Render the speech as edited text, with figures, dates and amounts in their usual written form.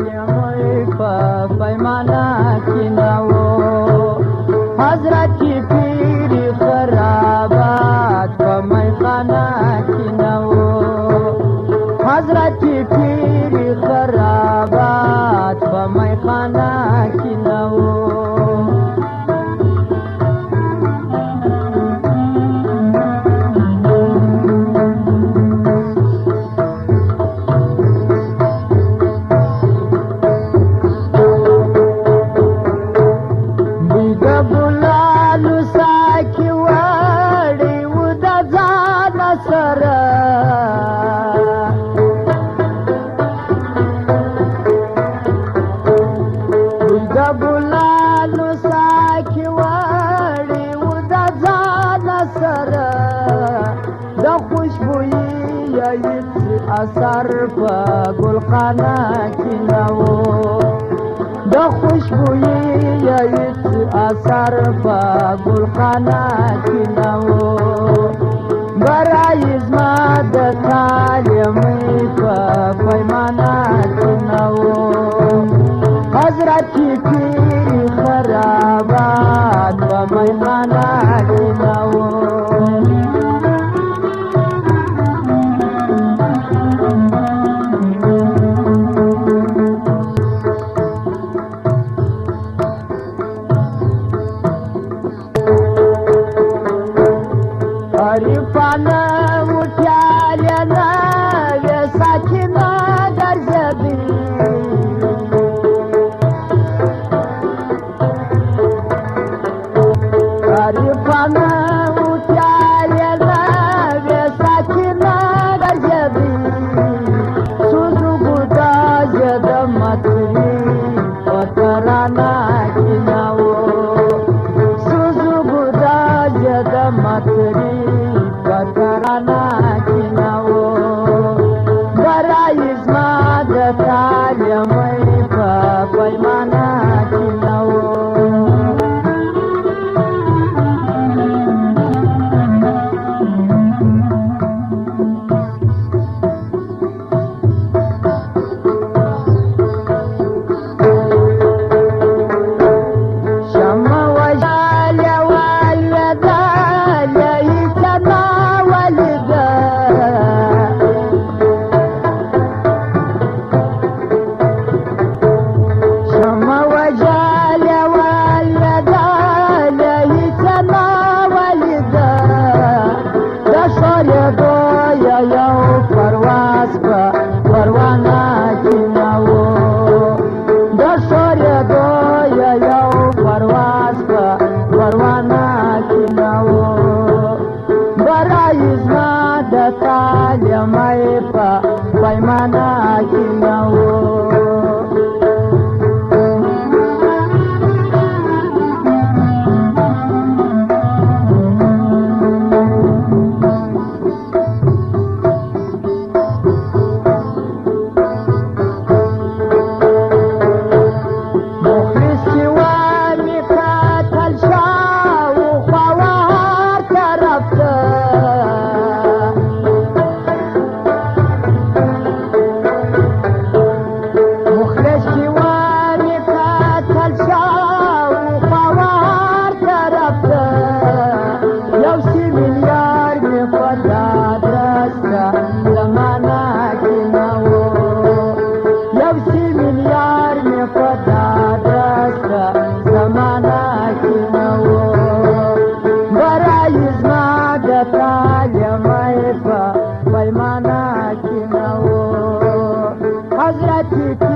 تعلیم په پیمانه کې نه و حضرت پیر خرابات په میخانه کې نه و حضرت پیر خرابات په میخانه کې نه و اثر په ګلخانه کې نه و د خوشبویي هیڅ اثر په ګلخانه کې نه و برای زما د تعلیمۍ په پیمانه کې نه و حضرت پیر خرابات په میخانه کې نه و عرفانه وټیالیانه وې ساکنه ګرځېدې عرفانه وټیالیانه وې ساکنه ګرځېدې سوزوګودا زه د مطري په ترانه کې نه و سوزوګودا زه د مطري ترانه کې نه و برای زما د تعلیمۍ په پیمانه کې نه و تعلیمۍ په پیمانه کې نه و مخلص چې وامې کتل شاوخوا هر طرف ته تعلیمۍ په پیمانه کې نه و حضرت